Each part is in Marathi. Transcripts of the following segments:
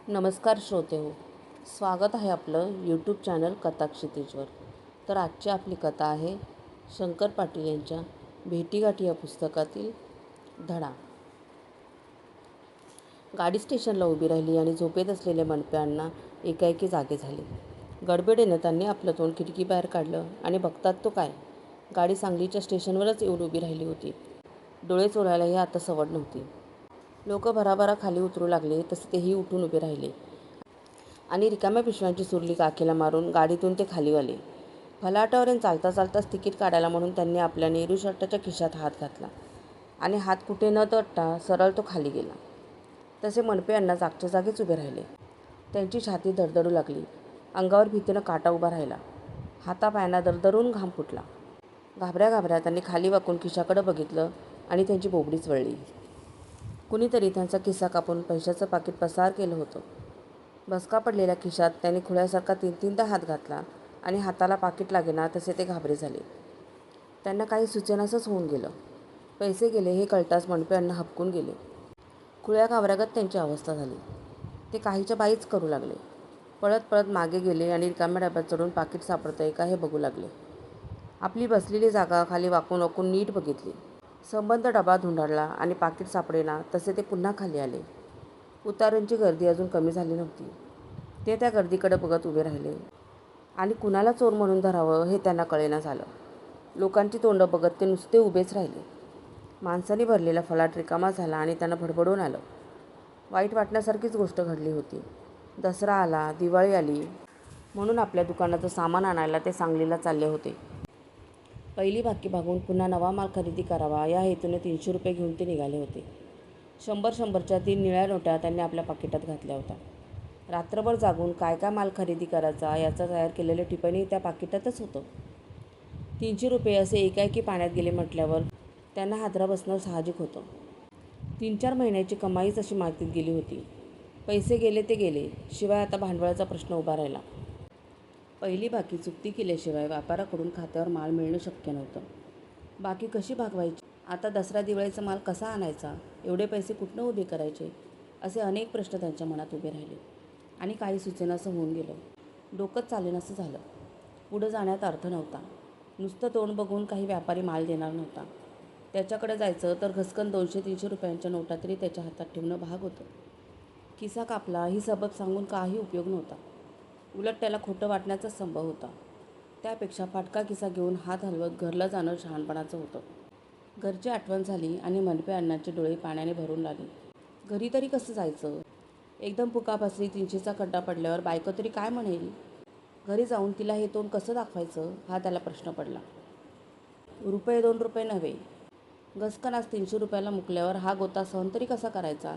नमस्कार श्रोते हो, स्वागत आहे आपलं यूट्यूब चॅनल कथा क्षितिजवर. तर आजची आपली कथा आहे शंकर पाटील यांच्या भेटीगाठी या पुस्तकातील धडा. गाडी स्टेशनला उभी राहिली आणि झोपेत असलेल्या मनप्यांना एकाएकी जागे झाले. गडबडीनं त्यांनी आपलं तोंड खिडकीबाहेर काढलं आणि बघतात तो काय, गाडी सांगलीच्या स्टेशनवरच येऊन उभी राहिली होती. डोळे चोळायलाही आता सवड नव्हती. लोक भराभरा खाली उतरू लागले तसे तेही उठून उभे राहिले आणि रिकाम्या पिशव्यांची सुरली काखेला मारून गाडीतून ते खाली आले. फलाटावरून चालता चालताच तिकीट काढायला म्हणून त्यांनी आपल्या नेहरू शर्टाच्या खिशात हात घातला आणि हात कुठे न तटता सरळ तो खाली गेला. तसे मनपे अण्णा जागच्या जागीच उभे राहिले. त्यांची छाती धडधडू लागली. अंगावर भीतीनं काटा उभा राहिला. हातापायांना दरदरून घाम फुटला. घाबऱ्या घाबऱ्या त्यांनी खाली वाकून खिशाकडे बघितलं आणि त्यांची बोबडीच वळली. कुणीतरी त्यांचा खिसा कापून पैशाचं पाकीट पसार केलं होतं. बसका पडलेल्या खिशात त्यांनी खुळ्यासारखा तीनदा हात घातला आणि हाताला पाकीट लागेना तसे ते घाबरे झाले. त्यांना काही सुचेनासंच होऊन गेलं. पैसे गेले हे कळताच मनपे अण्णा हबकून गेले. खुळ्या घाबऱ्यागत त्यांची अवस्था झाली. ते काहीच्या बाईच करू लागले. पळत पळत मागे गेले आणि रिकाम्या डब्यात चढून पाकीट सापडतंय का हे बघू लागले. आपली बसलेली जागा खाली वाकून वाकून नीट बघितली. संबंध डबा धुंडाळला आणि पाकीट सापडेना तसे ते पुन्हा खाली आले. उतारूंची गर्दी अजून कमी झाली नव्हती. ते त्या गर्दीकडे बघत उभे राहिले आणि कुणाला चोर म्हणून धरावं हे त्यांना कळेना झालं. लोकांची तोंडं बघत ते नुसते उभेच राहिले. माणसांनी भरलेला फलाट रिकामा झाला आणि त्यांना भडभडून आलं. वाईट वाटण्यासारखीच गोष्ट घडली होती. दसरा आला, दिवाळी आली म्हणून आपल्या दुकानाचं सामान आणायला ते सांगलीला चालले होते. पहिली बाकी भागून पुन्हा नवा माल खरेदी करावा या हेतूने 300 रुपये घेऊन ते निघाले होते. 100-100च्या 3 निळ्या नोटा त्यांनी आपल्या पाकिटात घातल्या होत्या. रात्रभर जागून काय काय माल खरेदी करायचा याचं तयार केलेलं टिपणी त्या पाकिटातच होतं. 300 रुपये असे एकाएकी पाण्यात गेले म्हटल्यावर त्यांना हादरा बसणं साहजिक होतं. 3-4 महिन्याची कमाईच अशी मातीत गेली होती. पैसे गेले ते गेले, शिवाय आता भांडवलाचा प्रश्न उभा राहिला. पहिली बाकी चुकती केल्याशिवाय व्यापाऱ्याकडून खात्यावर माल मिळणं शक्य नव्हतं. बाकी कशी भागवायची, आता दसरा दिवाळीचा माल कसा आणायचा, एवढे पैसे कुठनं उभे करायचे, असे अनेक प्रश्न त्यांच्या मनात उभे राहिले आणि काही सुचेनासं होऊन गेलं. डोकंच चालेनासं झालं. पुढं जाण्यात अर्थ नव्हता. नुसतं तोंड बघून काही व्यापारी माल देणार नव्हता. त्याच्याकडे जायचं तर घसकन 200-300 रुपयांच्या नोटा तरी त्याच्या हातात ठेवणं भाग होतं. खिसा कापला ही सबब सांगून काही उपयोग नव्हता. उलट त्याला खोटं वाटण्याचाच संभव होता. त्यापेक्षा फाटका खिसा घेऊन हात हलवत घरला जाणं शहाणपणाचं होतं. घरची आठवण झाली आणि मनपे अण्णांचे डोळे पाण्याने भरून आले. घरी तरी कसं जायचं? एकदम पुका बसली 300चा खड्डा पडल्यावर बायको तरी काय म्हणेल? घरी जाऊन तिला हे तोंड कसं दाखवायचं हा त्याला प्रश्न पडला. ₹2 नव्हे, घसकन आज 300 रुपयाला मुकल्यावर हा गोता सहन तरी कसा करायचा?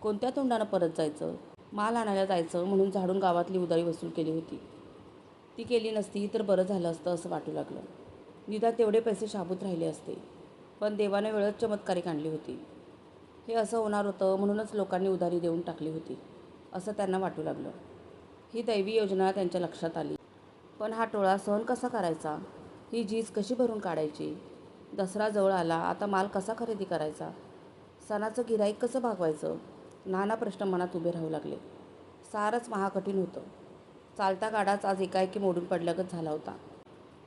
कोणत्या तोंडानं परत जायचं? माल आणायला जायचं म्हणून झाडून गावातली उधारी वसूल केली होती. ती केली नसती तर बरं झालं असतं असं वाटू लागलं. निदान तेवढे पैसे शाबूत राहिले असते. पण देवाने वेळच चमत्कारिक आणली होती. हे असं होणार होतं म्हणूनच लोकांनी उधारी देऊन टाकली होती असं त्यांना वाटू लागलं. ही दैवी योजना त्यांच्या लक्षात आली. पण हा टोळा सहन कसा करायचा? ही झीज कशी भरून काढायची? दसरा जवळ आला, आता माल कसा खरेदी करायचा? सणाचं गिऱ्हाईक कसं भागवायचं? नाना प्रश्न मनात उभे राहू लागले. सारंच महाकठीण होतं. चालता गाडाच आज एकाएकी मोडून पडल्यागत झाला होता.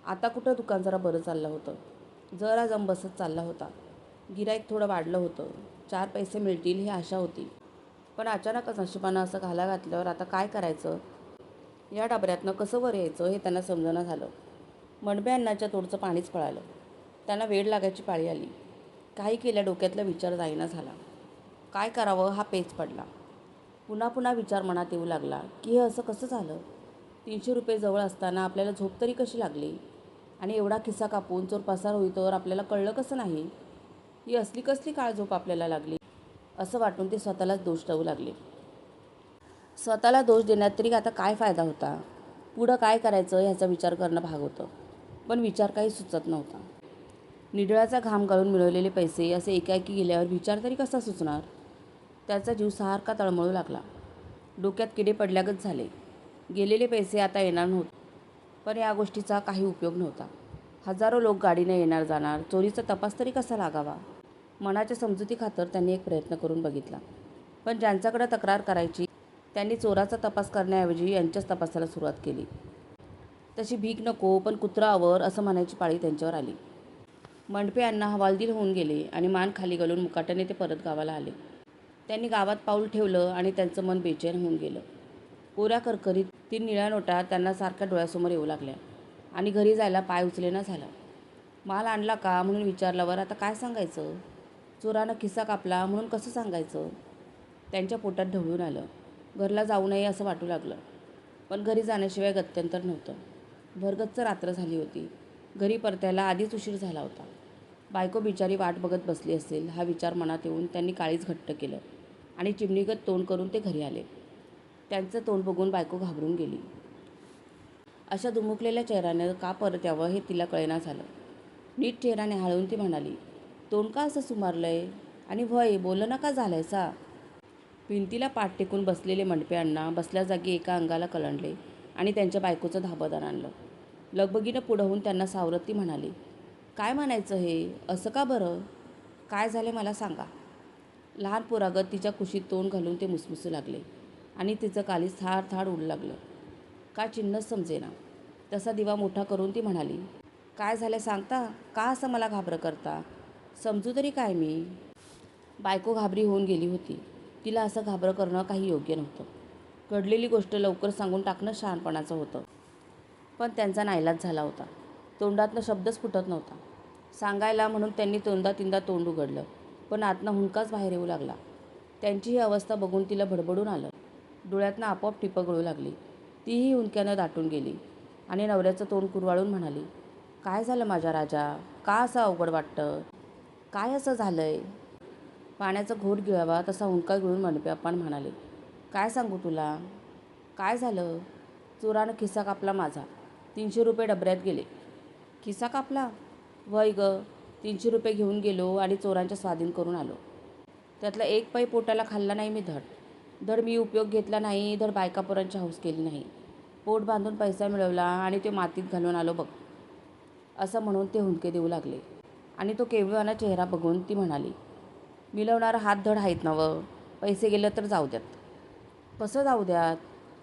आता कुठं दुकान जरा बरं चाललं होतं. जरा जम बसत चालला होता. गिऱ्हाईक थोडं वाढलं होतं. 4 पैसे मिळतील ही आशा होती. पण अचानकच नशिबानं असं घाला घातल्यावर आता काय करायचं? या डबऱ्यातनं कसं वर यायचं हे त्यांना समजणं झालं. मनपे अण्णांच्या तोंडचं पाणीच पळालं. त्यांना वेड लागायची पाळी आली. काही केल्या डोक्यातला विचार जाईना झाला. काय करावं हा पेच पडला. पुन्हा पुन्हा विचार मनात येऊ लागला की हे असं कसं झालं? 300 रुपये जवळ असताना आपल्याला झोप तरी कशी लागली? आणि एवढा खिस्सा कापून चोर पसार होईतोवर आपल्याला कळलं कसं नाही? ही असली कसली काळझोप आपल्याला लागली? असं वाटून ते स्वतःलाच दोष देऊ लागले. स्वतःला दोष देण्यात तरी आता काय फायदा होता? पुढं काय करायचं ह्याचा विचार करणं भाग होतं. पण विचार काही सुचत नव्हता. निडळाचा घाम गाळून मिळवलेले पैसे असे एकाएकी गेल्यावर विचार तरी कसा सुचणार? त्याचा जीव सारखा तळमळू लागला. डोक्यात किडे पडल्यागत झाले. गेलेले पैसे आता येणार नव्हते. पण या गोष्टीचा काही उपयोग नव्हता. हजारो लोक गाडीने येणार जाणार, चोरीचा तपास तरी कसा लागावा? मनाच्या समजुतीखातर त्यांनी एक प्रयत्न करून बघितला. पण ज्यांच्याकडे तक्रार करायची त्यांनी चोराचा तपास करण्याऐवजी यांच्याच तपासाला सुरुवात केली. तशी भीक नको पण कुत्रा आवर असं म्हणायची पाळी त्यांच्यावर आली. मंडपे अण्णा हवालदिल होऊन गेले आणि मान खाली घालून मुकाट्याने ते परत गावाला आले. त्यांनी गावात पाऊल ठेवलं आणि त्यांचं मन बेचैन होऊन गेलं. कोऱ्या करकरीत 3 निळ्या नोटा त्यांना सारख्या डोळ्यासमोर येऊ लागल्या आणि घरी जायला पाय उचलेना झाला. माल आणला का म्हणून विचारल्यावर आता काय सांगायचं? चोरानं खिस्सा कापला म्हणून कसं सांगायचं? त्यांच्या पोटात ढवळून आलं. घरला जाऊ नये असं वाटू लागलं. पण घरी जाण्याशिवाय गत्यंतर नव्हतं. भरगच्च रात्र झाली होती. घरी परतायला आधीच उशीर झाला होता. बायको बिचारी वाट बघत बसली असेल हा विचार मनात येऊन त्यांनी काळीज घट्ट केलं आणि चिमणीगत तोंड करून ते घरी आले. त्यांचं तोंड बघून बायको घाबरून गेली. अशा दुमुकलेल्या चेहऱ्यानं का परत यावं हे तिला कळेना झालं. नीट चेहरा न्याहाळून ती म्हणाली, तोंड का असं सुमारलंय? आणि व्हय बोलणं का झालायसा? भिंतीला पाठ टेकून बसलेले मंडपे अण्णा बसल्या जागी एका अंगाला कलंडले आणि त्यांच्या बायकोचं धाबदान आणलं. लगबगीनं पुढं होऊन त्यांना सावरत ती म्हणाली, काय म्हणायचं हे? असं का बरं? काय झाले मला सांगा. लहान पोरागत तिच्या कुशीत तोंड घालून ते मुसमुसू लागले आणि तिचं कालीज थाड थाड उडू लागलं. काय चिन्हच समजेना. तसा दिवा मोठा करून ती म्हणाली, काय झालं सांगता? का असं मला घाबरं करता? समजू तरी काय मी? बायको घाबरी होऊन गेली होती. तिला असं घाबरं करणं काही योग्य नव्हतं. घडलेली गोष्ट लवकर सांगून टाकणं शहाणपणाचं होतं. पण त्यांचा नाईलाज झाला होता. तोंडातनं शब्दच फुटत नव्हता. सांगायला म्हणून त्यांनी दोनदा-तीनदा तोंड उघडलं, पण आतनं हुंदकाच बाहेर येऊ लागला. त्यांची ही अवस्था बघून तिला भडभडून आलं. डोळ्यातनं आपोआप टिपं गळू लागली. तीही हुंदक्यानं दाटून गेली आणि नवऱ्याचं तोंड कुरवाळून म्हणाली, काय झालं माझ्या राजा? का असं अवघड वाटतं? काय असं झालंय? पाण्याचा घोट गिळावा तसा हुंदका गिळून मंडपे अप्पा म्हणाले, काय सांगू तुला? काय झालं? चोरानं खिस्सा कापला माझा. 300 रुपये डबऱ्यात गेले. खिस्सा कापला? वय ग. 300 रुपये घेऊन गेलो आणि चोरांच्या स्वाधीन करून आलो. त्यातला एक पै पोटाला खाल्ला नाही मी धड मी उपयोग घेतला नाही, धड बायकापोरांची हौस केली नाही. पोट बांधून पैसा मिळवला आणि ते मातीत घालून आलो बघ. असं म्हणून ते हुंदके देऊ लागले आणि तो केविळवाणा चेहरा बघून ती म्हणाली, मिळवणारा हात धड आहेत नवं. पैसे गेले तर जाऊ द्यात. कसं जाऊ द्यात?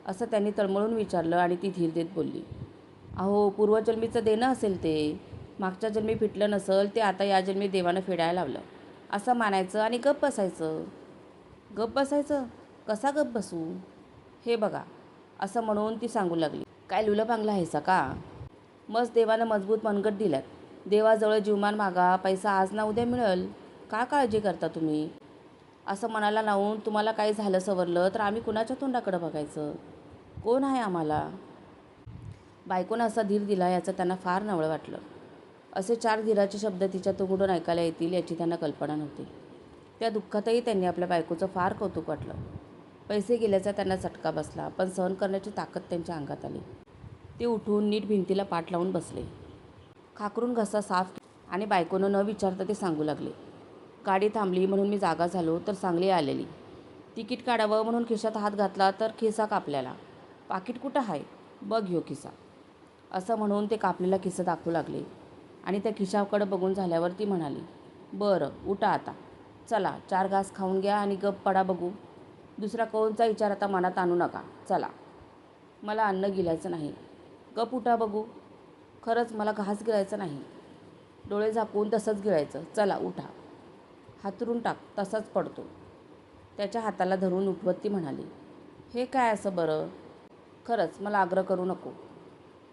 असं त्यांनी तळमळून विचारलं आणि ती धीर देत बोलली, अहो पूर्वजन्मीचं देणं असेल ते. मागच्या जन्मी फिटलं नसेल ते आता या जन्मी देवानं फेडायला लावलं असं मानायचं आणि गप्प बसायचं. गप्प बसायचं? कसा गप्प बसू? हे बघा. असं म्हणून ती सांगू लागली, काय लुलंपांगला आहेसा का? मस्त देवानं मजबूत मनगट दिल्यात. देवाजवळ जीवमान मागा, पैसा आज ना उद्या मिळेल. का काळजी करता तुम्ही? असं मनाला लावून तुम्हाला काही झालं सवरलं तर आम्ही कुणाच्या तोंडाकडं बघायचं? कोण आहे आम्हाला? बायकोनं असा धीर दिला याचं त्यांना फार नवळ वाटलं. असे 4 धीराचे शब्द तिच्या तोंडून ऐकायला येतील याची त्यांना कल्पना नव्हती. त्या दुःखातही त्यांनी आपल्या बायकोचं फार कौतुक वाटलं. पैसे गेल्याचा त्यांना चटका बसला, पण सहन करण्याची ताकद त्यांच्या अंगात आली. ते उठून नीट भिंतीला पाठ लावून बसले. खाकरून घसा साफ आणि बायकोनं न विचारता ते सांगू लागले, गाडी थांबली म्हणून मी जागा झालो तर चांगली आलेली. तिकीट काढावं म्हणून खिशात हात घातला तर खिसा कापल्याला. पाकीट कुठं आहे? बघ ह्यो खिसा. असं म्हणून ते कापलेला खिसा दाखवू लागले आणि त्या खिशाकडं बघून झाल्यावर ती म्हणाली, बरं उठा आता. चला 4 घास खाऊन घ्या आणि गप पडा बघू. दुसरा कोणचा विचार आता मनात आणू नका. चला. मला अन्न गिळायचं नाही. गप उठा बघू. खरंच मला घास गिळायचा नाही. डोळे झाकून तसंच गिळायचं. चला उठा. हातरून टाक, तसाच पडतो. त्याच्या हाताला धरून उठवत ती म्हणाली, हे काय असं बरं? खरंच मला आग्रह करू नको.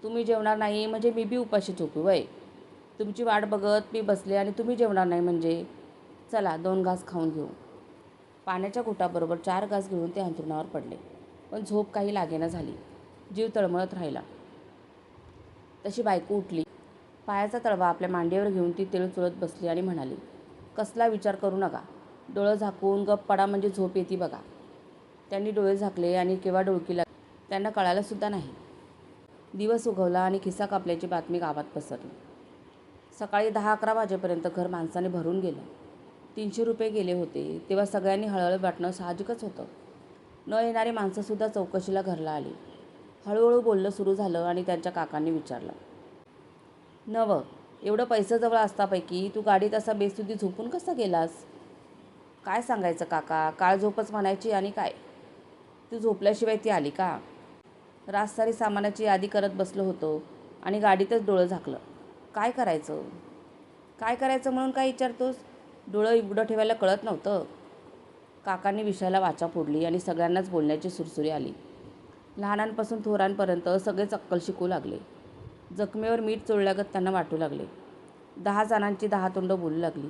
तुम्ही जेवणार नाही म्हणजे मी बी उपाशी झोपू वय? तुमची वाट बघत मी बसले आणि तुम्ही जेवणार नाही म्हणजे? चला 2 घास खाऊन घेऊ. पाण्याच्या घोटाबरोबर 4 घास घेऊन ते अंथरुणावर पडले, पण झोप काही लागेना झाली. जीव तळमळत राहिला. तशी बायको उठली. पायाचा तळवा आपल्या मांडीवर घेऊन ती तेळ चुळत बसली आणि म्हणाली, कसला विचार करू नका. डोळं झाकून गप पडा म्हणजे झोप येते बघा. त्यांनी डोळे झाकले आणि केव्हा डोळकी लागली त्यांना कळालंसुद्धा नाही. दिवस उगवला आणि खिसा कापल्याची बातमी गावात पसरली. सकाळी 10-11 वाजेपर्यंत घर माणसाने भरून गेलं. 300 रुपये गेले होते तेव्हा सगळ्यांनी हळहळ वाटणं साहजिकच होतं. न येणारी माणसंसुद्धा चौकशीला घरला आली. हळूहळू बोलणं सुरू झालं आणि त्यांच्या काकांनी विचारलं, नवं एवढं पैसे जवळ असतापैकी तू गाडीत असा बेसुधी झोपून कसा गेलास? काय सांगायचं काका, काळझोपच म्हणायची आणि काय. तू झोपल्याशिवाय ती आली का? राजसारी सामानाची यादी करत बसलो होतो आणि गाडीतच डोळं झाकलं. काय करायचं? काय करायचं म्हणून काय विचारतोस? डोळं उघडं ठेवायला कळत नव्हतं. काकांनी विषयाला वाचा फोडली आणि सगळ्यांनाच बोलण्याची सुरसुरी आली. लहानांपासून थोरांपर्यंत सगळेच अक्कल शिकू लागले. जखमेवर मीठ चोळल्यागत त्यांना वाटू लागले. 10 जणांची 10 तोंडं बोलू लागली.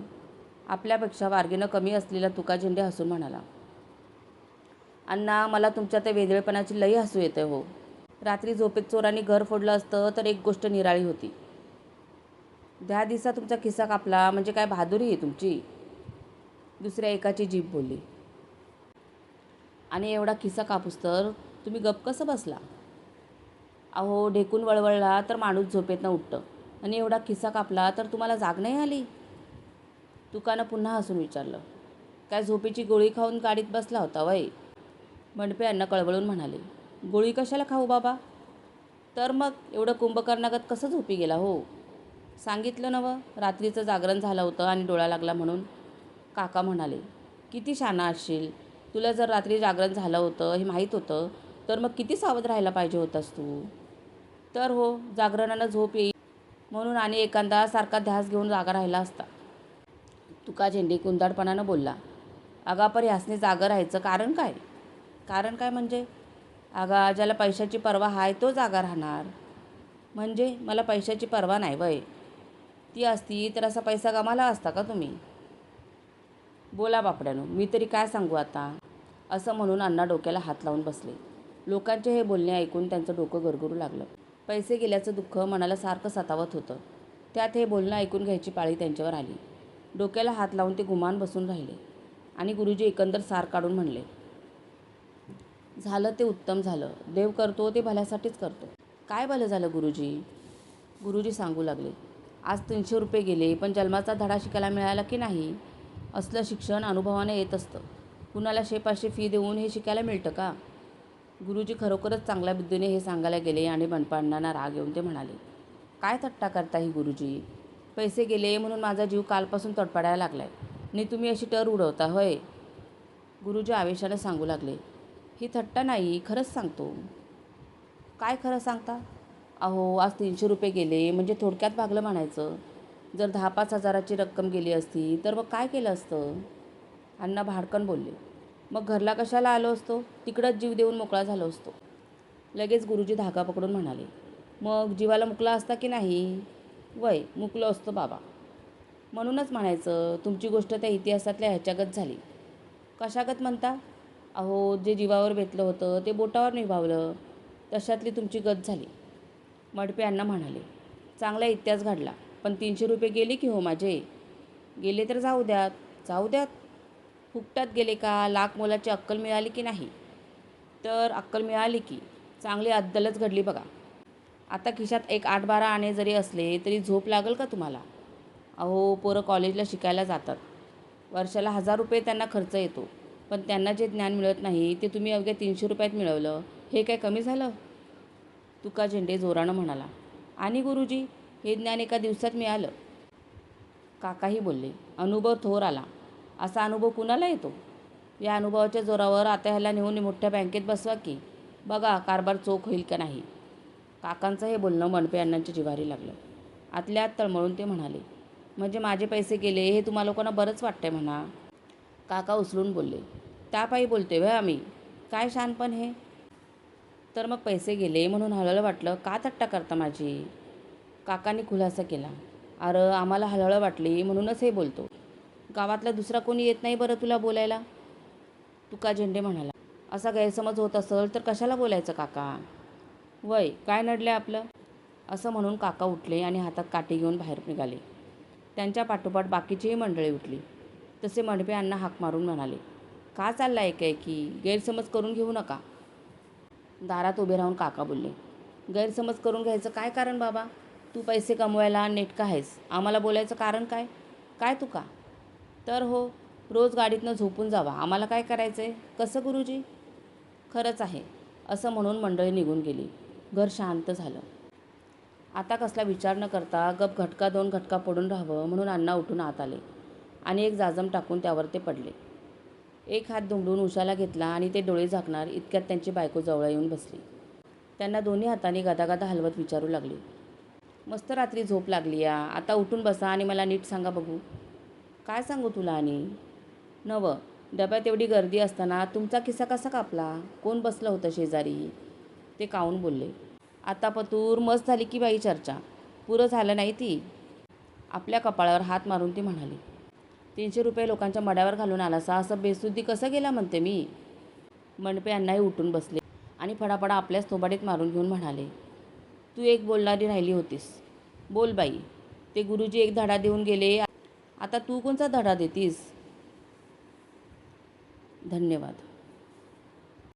आपल्यापेक्षा वारगीनं कमी असलेला तुका झेंडे हसून म्हणाला, अण्णा, मला तुमच्या त्या वेगळेपणाची लई हसू येते हो. रात्री झोपेत चोरांनी घर फोडलं असतं तर एक गोष्ट निराळी होती. 10 दिवसा तुमचा खिस्सा कापला म्हणजे काय बहादुरी आहे तुमची? दुसऱ्या एकाची जीभ बोलली. आणि एवढा खिस्सा कापूस तर तुम्ही गप कसं बसला? अहो, ढेकून वळवळला तर माणूस झोपेतनं उठतं आणि एवढा खिस्सा कापला तर तुम्हाला जाग नाही आली? तुकानं पुन्हा हसून विचारलं. काय झोपेची गोळी खाऊन गाडीत बसला होता वय? मंडपे अण्णा कळवळून म्हणाले, गोळी कशाला खाऊ बाबा? तर मग एवढं कुंभकर्णागत कसं झोपी गेला हो? सांगितलं नवं, रात्रीचं जागरण झालं होतं आणि डोळा लागला म्हणून. काका म्हणाले, किती शहाणा असशील. तुला जर रात्री जागरण झालं होतं हे माहीत होतं तर मग किती सावध राहायला पाहिजे होतास तू. तर हो, जागरणानं झोप येईल म्हणून आणि एखादा सारखा ध्यास घेऊन जागा राहिला असता. तुका झेंडे कुंदाडपणानं बोलला. अगापर ह्यासने जागं राहायचं कारण काय? कारण काय म्हणजे? अगा, ज्याला पैशाची पर्वा हाय तो जागा राहणार. म्हणजे मला पैशाची पर्वा नाही वय. ती असती तर असा पैसा गमाला असता का तुम्ही? बोला बापड्यानो, मी तरी काय सांगू आता? असं म्हणून अण्णा डोक्याला हात लावून बसले. लोकांचे हे बोलणे ऐकून त्यांचं डोकं गरगरू लागलं. पैसे गेल्याचं दुःख मनाला सारखं सतावत होतं. त्यात हे बोलणं ऐकून घ्यायची पाळी त्यांच्यावर आली. डोक्याला हात लावून ते गुमान बसून राहिले आणि गुरुजी एकंदर सार काढून म्हणले, झालं ते उत्तम झालं. देव करतो ते भल्यासाठीच करतो. काय भलं झालं गुरुजी? गुरुजी सांगू लागले, आज 300 रुपये गेले पण जन्माचा धडा शिकायला मिळाला की नाही? असलं शिक्षण अनुभवाने येत असतं. कुणाला 100-500 फी देऊन हे शिकायला मिळतं का? गुरुजी खरोखरच चांगल्या बुद्धीने हे सांगायला गेले आणि बनपांना राग येऊन ते म्हणाले, काय थट्टा करता ही गुरुजी? पैसे गेले म्हणून माझा जीव कालपासून तडफडायला लागलाय आणि तुम्ही अशी टर उडवता होय? गुरुजी आवेशाने सांगू लागले, ही थट्टा नाही, खरंच सांगतो. काय खरं सांगता? अहो, आज 300 रुपये गेले म्हणजे थोडक्यात भागलं म्हणायचं. जर 10-5 हजाराची रक्कम गेली असती तर मग काय केलं असतं? अण्णा भाडकन बोलले, मग घरला कशाला आलो असतो? तिकडंच जीव देऊन मोकळा झालो असतो. लगेच गुरुजी धागा पकडून म्हणाले, मग जीवाला मुकला असता की नाही? वय, मुकलो असतो बाबा. म्हणूनच म्हणायचं तुमची गोष्ट त्या इतिहासातल्या ह्याच्यागत झाली. कशागत म्हणता? अहो, जे जीवावर बेतलं होतं ते बोटावर निभावलं, तशातली तुमची गत झाली. मडपे अण्णा म्हणाले, चांगला इतिहास घडला, पण 300 रुपये गेले की हो माझे. गेले तर जाऊ द्यात. जाऊ द्यात? फुकटात गेले का? लाख मोलाची अक्कल मिळाली की नाही? तर अक्कल मिळाली की. चांगली अद्दलच घडली बघा. आता खिशात एक 8-12 आणे जरी असले तरी झोप लागेल का तुम्हाला? अहो, पोरं कॉलेजला शिकायला जातात. वर्षाला 1000 रुपये त्यांना खर्च येतो. पण त्यांना जे ज्ञान मिळत नाही ते तुम्ही अवघ्या 300 रुपयात मिळवलं. हे काय कमी झालं? तुका झेंडे जोरानं म्हणाला, आणि गुरुजी, हे ज्ञान एका दिवसात मिळालं. काकाही बोलले, अनुभव थोर आला. असा अनुभव कुणाला येतो? या अनुभवाच्या जोरावर आता ह्याला नेऊन मोठ्या बँकेत बसवा की. बघा कारभार चोख होईल का नाही. काकांचं हे बोलणं मनपे अण्णांच्या जिव्हारी लागलं. आतल्या आत तळमळून ते म्हणाले, म्हणजे माझे पैसे गेले हे तुम्हा लोकांना बरंच वाटतंय म्हणा. काका उचलून बोलले, त्यापायी बोलते व्हय आम्ही? काय शहाणपण हे? तर मग पैसे गेले म्हणून हळहळ वाटलं का थट्टा करता माझी? काकांनी खुलासा केला, अरे आम्हाला हळहळ वाटली म्हणूनच हे बोलतो. गावातला दुसरा कोणी येत नाही बरं तुला बोलायला? तुका झेंडे म्हणाला, असा गैरसमज होत असेल तर कशाला बोलायचं काका? वय, काय नडलंय आपलं? असं म्हणून काका उठले आणि हातात काठी घेऊन बाहेर निघाले. त्यांच्या पाठोपाठ बाकीचीही मंडळी उठली. तसे मंडपे अण्णा हाक मारून म्हणाले, का चालला एकाएकी? गैरसमज करून घेऊ नका. दारात उभे राहून काका बोलले, गैरसमज करून घ्यायचं काय कारण बाबा? तू पैसे कमवायला नेटका आहेस, आम्हाला बोलायचं कारण काय? काय तुका? तर हो, रोज गाडीतनं झोपून जावा, आम्हाला काय करायचं आहे? कसं गुरुजी? खरंच आहे. असं म्हणून मंडळी निघून गेली. घर शांत झालं. आता कसला विचार न करता गप घटका 2 घटका पडून राहावं म्हणून अण्णा उठून आत आले आणि एक जाजम टाकून त्यावर ते पडले. एक हात दुमडून उशाला घेतला आणि ते डोळे झाकणार इतक्यात त्यांची बायको जवळ येऊन बसली. त्यांना दोन्ही हातांनी गदागदा हलवत विचारू लागली, मस्त रात्री झोप लागली या, आता उठून बसा आणि मला नीट सांगा बघू. काय सांगू तुला आणि? नवं, डब्यात एवढी गर्दी असताना तुमचा किस्सा कसा कापला? कोण बसलं होतं शेजारी? ते कावून बोलले. आता पतूर मस्त झाली की बाई चर्चा. पुरं झालं नाही ती. आपल्या कपाळावर हात मारून ती म्हणाली. 300 रुपये लोकांच्या मड्यावर घालून आलासा असं बेसुद्धी कसं गेला म्हणते मी. मंडपे अण्णाही उठून बसले आणि फडाफडा आपल्याच थोबाडीत मारून घेऊन म्हणाले, तू एक बोलणारी राहिली होतीस. बोल बाई. ते गुरुजी एक धडा देऊन गेले, आता तू कोणचा धडा देतीस? धन्यवाद.